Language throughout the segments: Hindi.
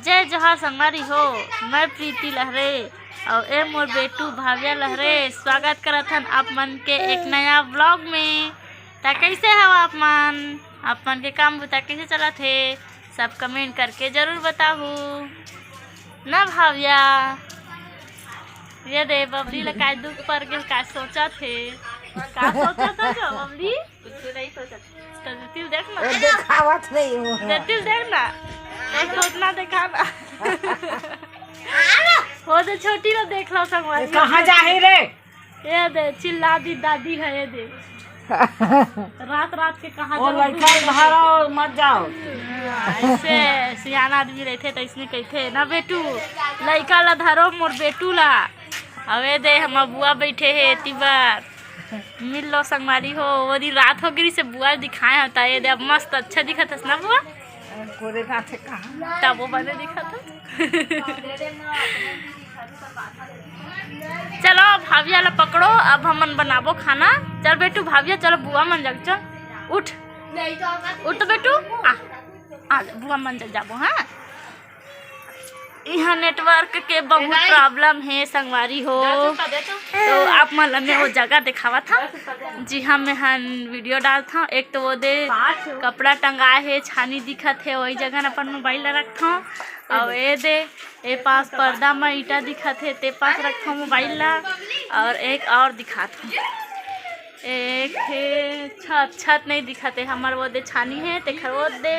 जय जोहार संगवारी हो। मैं प्रीति लहरे और ए मोर बेटू भाव्या लहरे स्वागत करत हन आप मन के एक नया व्लॉग में। ता कैसे हो आप मन के काम बुता कैसे चलत है सब कमेंट करके जरूर बताहू ना भाव्या। ये दे बबली ला का दुख पर के का सोचा थे का सोचा था जो बबली कुछ नहीं सोचा तो दिल देखना दिखावत नहीं हो दिल देखना एक उतना देखा ना वो तो छोटी ना देख लो संगवारी कहाँ जाही रे ये दे चिल्ला दी दादी है ये दे रात के कहाँ और लड़का बाहर आओ मत जाओ ऐसे सियाना आदमी रहते तो इसने कहते ना बेटू लड़का ला धरो मोर बेटू ला अवे दे हम बुआ बैठे है तिबार मिल लो संगवारी हो वो दिन रात हो गई से बुआ दिखाए होता है दे मस्त अच्छा दिखा था ना बुआ कोरे नाथे कहाँ तब वो बने दिखा था। चलो भाविया ला पकड़ो अब हमन बनाबो खाना। चल बेटू भाविया चलो बुआ मन जग चल उठ उठ तो बेटू आ बुआ मन जग जाबो। हाँ यहाँ नेटवर्क के बहुत प्रॉब्लम है संगवारी हो तो आप मन में वो जगह दिखावा था जी हाँ मैं हन वीडियो डालता हूँ। एक तो वो दे कपड़ा टंगाए है छानी दिखत है वही जगह अपन मोबाइल ला रखता हूँ और ये दे ए पास पर्दा में ईटा दिखत है ते पास रखता हूँ मोबाइल ला और एक और दिखाता हूँ एक है छत नहीं दिखत है हमारे वो दे छानी है ते वो दे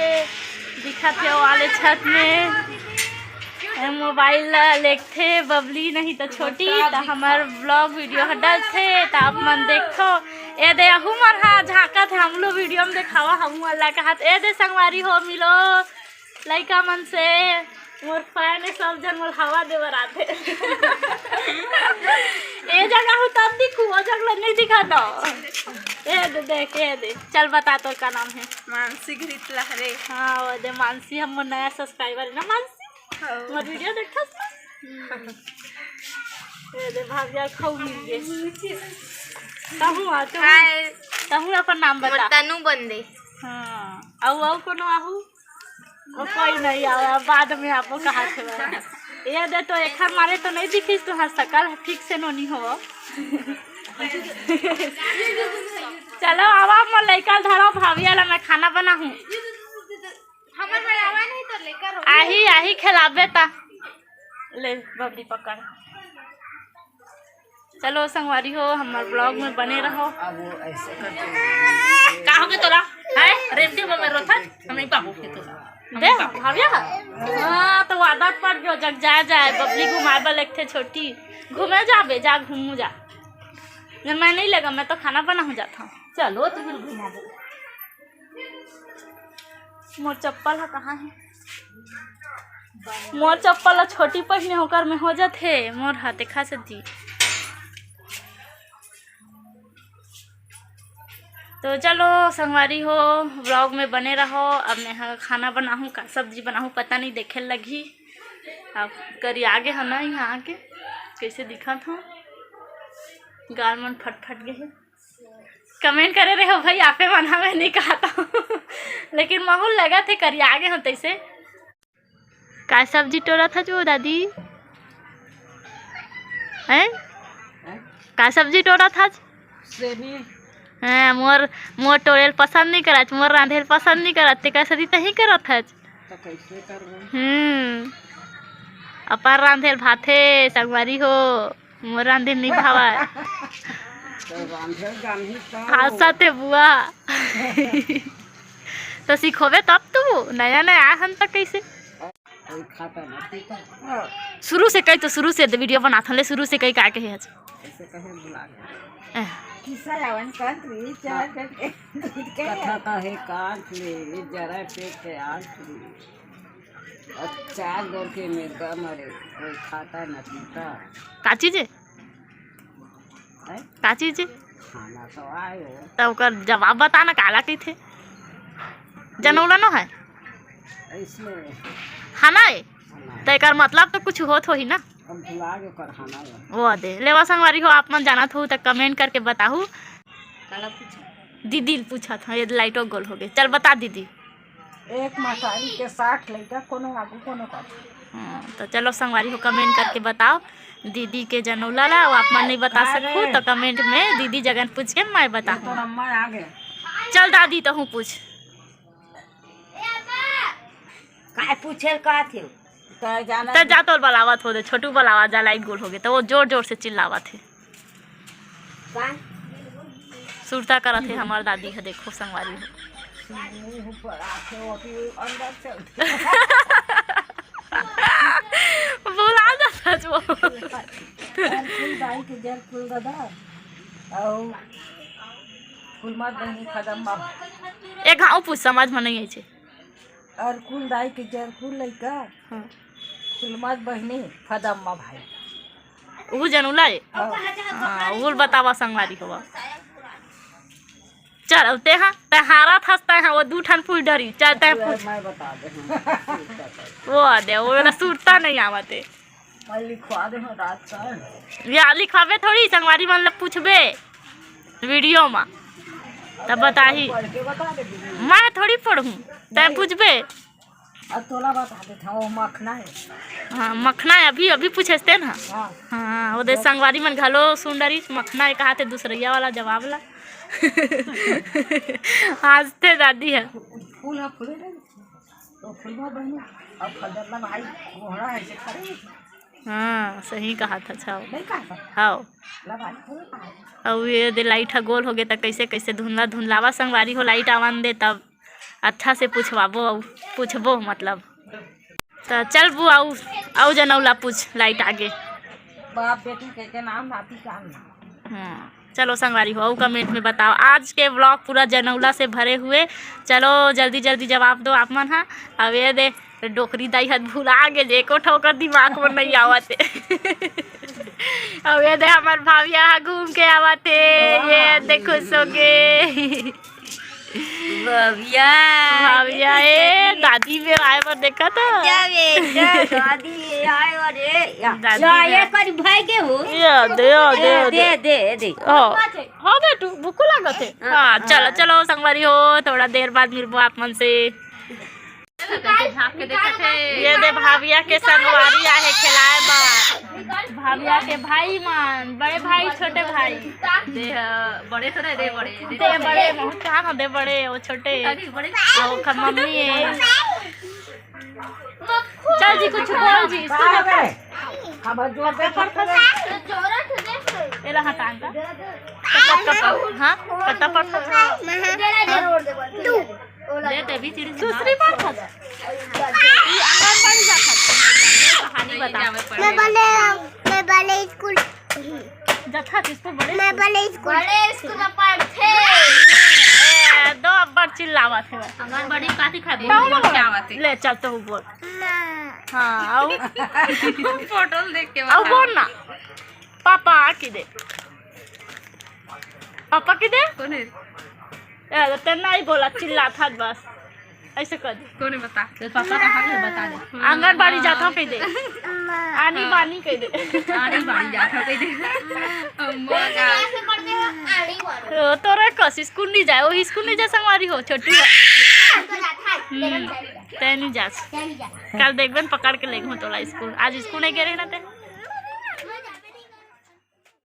दिखत है वाले छत में मोबाइल लेते बबली नहीं तो छोटी तो हमार ब्लॉग वीडियो डलते तो आप मन देखो ए दे अहू मन हाँ झाँकत है हम लोग वीडियो में दिखावा हम अल्लाह का हाथ ए दे संगवारी हो मिलो लड़का मन से मोर फैन सब जन मोर हवा देवर आते ए जगह हो तब दिखू वो जगह नहीं दिखा दो ए दे देख ए दे चल बता तो का नाम है मानसी घृत लहरे। हाँ वो दे मानसी हम नया सब्सक्राइबर है ना मानसी मोर वीडियो देखा ए दे भाग्या खाऊ मिल गए तहु अपन नाम बता तनु बंदे। हाँ आओ कोनो आहू और कोई नहीं आया बाद में आपको कहा थे ये दे तो एक मारे तो नहीं दिखीस तुम्हार शकल ठीक से नहीं हो चलो अब आप मैं लड़का धरो भाविया ला मैं खाना बना हूँ आही खिलाबे ता ले बबली पकड़। चलो संगवारी हो हमारे ब्लॉग में बने रहो। अब वो ऐसे करते का हो गया तोरा है रेंटी में मेरे था हम नहीं पाबो के तोरा दे भाविया। हाँ तो आदत पड़ गयो जग जाए बबली घुमाबे लगते छोटी घूमे जाबे जा घूमू जा मैं नहीं लगा मैं तो खाना बना हो जाता हूँ। चलो तो फिर घुमा दो मोर चप्पल है कहाँ है मोर चप्पल छोटी पहने होकर में हो जाते मोर हाथ देखा से दी तो चलो संगवारी हो व्लॉग में बने रहो। अब मैं खाना बनाऊँ का सब्जी बनाऊँ पता नहीं देखे लगी अब करी आगे है ना यहाँ आके कैसे दिखा था गाल मन फट गए कमेंट करे रहे हो भाई आपे मना मैं नहीं कहा था लेकिन माहौल लगा थे करी आगे हम तैसे का सब्जी टोरा था जो दादी हैं का सब्जी टोरा था मोर मोर टोरेल पसंद नहीं करत मोर रांधेल पसंद नहीं करत ते कैसे तही करत है तो कैसे करबो अपार रांधेल भाथे संगवारी हो मोर रांधेल नहीं भावा हासा ते बुआ तो सीखोबे तब तू नया हन तक कैसे खाता ना पीता शुरू से कही तो शुरू से वीडियो बनाता ले शुरू से कही का कहे ऐसे कहे बुला गया किसा लावन कंट्री चार करके कथा का है काट ले जरा पेट है आठ ले अच्छा दौड़ के मेगा मरे कोई खाता ना पीता का चीज है का चीज खाना तो आयो तब कर जवाब बताना काला की थे जनौला न है इसमें खाना है तो एक मतलब तो कुछ होत हो ही ना अब भुला के कर खाना वो दे लेवा संगवारी हो आप मन जाना हो तो कमेंट करके बताहू काला पूछा दीदी पूछा था ये लाइटो गोल हो गए चल बता दीदी एक मसारी के 60 लड़का कोनो आगू कोनो पाछू। तो चलो संगवारी हो कमेंट करके बताओ दीदी के जनौला ला और आप मन नहीं बता सकूँ तो कमेंट में दीदी जगन पूछ के मैं बता। तो अम्मा आ गए चल दादी तो हूँ पूछ काय पूछे का थे तो जाना तो जा तो बलावत हो दे छोटू बलावा जा लाइट गोल हो गए तो वो जोर जोर से चिल्लावा थे सुरता करा थे हमार दादी है देखो संगवारी हो मुंह पर आके ओटी अंदर चलते बोला जा सच वो फूल दाई के जल फूल दादा और फूल मत बहनी खदम बाबा एक गाँव पूछ समझ में नहीं आई छे और फूल दाई के जल फूल लइका हाँ। फूल मत बहनी खदम मा भाई वो जनौला रे हाँ। हाँ वो बतावा संगवारी हो चल ते हाँ ते हारा थसता है वो दू ठन फूल डरी चलते हैं पूछ मैं बता दे वो आ दे वो वाला सूरता नहीं आवते मैं लिखवा दे रात का या लिखावे थोड़ी संगवारी मन ला पूछबे वीडियो में तब बताही पढ़ के बता दे दीदी। मैं थोड़ी पढ़ूँ तय पूछबे अब तोला बता दे था वो मखना है हाँ मखना है अभी अभी पूछते ना हाँ हाँ वो दे संगवारी मन घलो सुंदरी मखना है कहा थे दूसरिया वाला जवाब ला हंसते दादी है फूल है फूले नहीं तो फूल मत बहनी अब खदर ला भाई घोड़ा है से खड़े हाँ सही कहा था अच्छा नहीं कहा हाँ ला भाई फूल कहा और ये दे लाइट है गोल हो गए तो कैसे कैसे धुंधला धुंधलावा संगवारी हो लाइट आवन दे तब अच्छा से पूछवाबो और पूछबो मतलब तो चल बू आऊ जनौला पूछ लाइट आगे बाप बेटी के नाम नाती का नाम हाँ चलो संगवारी हो कमेंट में बताओ आज के व्लॉग पूरा जनौला से भरे हुए चलो जल्दी जल्दी जवाब दो आप मन हाँ अब ये दे डोकरी दाई हद भुला गए एको ठोकर दिमाग में नहीं आवते अब ये दे हमार भाविया घूम के आवते ये दे खुश हो गए भाविया ए दादी में आए पर देखा था दादी आए अरे दादी ये करी भाई के हो दे दे हाँ दे तू भूख लगा थे हाँ चलो चलो संगवारी हो थोड़ा देर बाद मिलबो आप मन से ये दे भाविया के संगवारी आए खिलाए बात भाविया के भाई मान बड़े भाई छोटे भाई दे बड़े थोड़े दे बड़े बहुत कहाँ दे बड़े वो छोटे वो मम्मी है चल जी कुछ बोल जी एला हटान का हाँ कट्टा पड़ता देते भी चिड़ी दूसरी बार था ये आंगनबाड़ी जाता कहानी बता मैं बड़े स्कूल जथा किसको बड़े बड़े स्कूल में पढ़ते दो अब्बर चिल्लावा थे आंगनबाड़ी काटी खा क्या आवाज ले चल तो बोल हाँ आओ फोटो देख के आओ बोल ना पापा की दे पापा की दे कौन है तेना ही बोला चिल्ला था बस ऐसे कर दे कौन है बता तो पापा का हाल है बता दे आंगनबाड़ी जाता कह दे आनी बानी कह दे आनी बाड़ी जाता कह दे अम्मा का तोरा कस स्कूल नहीं जाए वो स्कूल नहीं जा संगवारी हो छोटी तय नहीं जा कल देखबन पकड़ के ले तोला स्कूल आज स्कूल नहीं गए रहे ना ते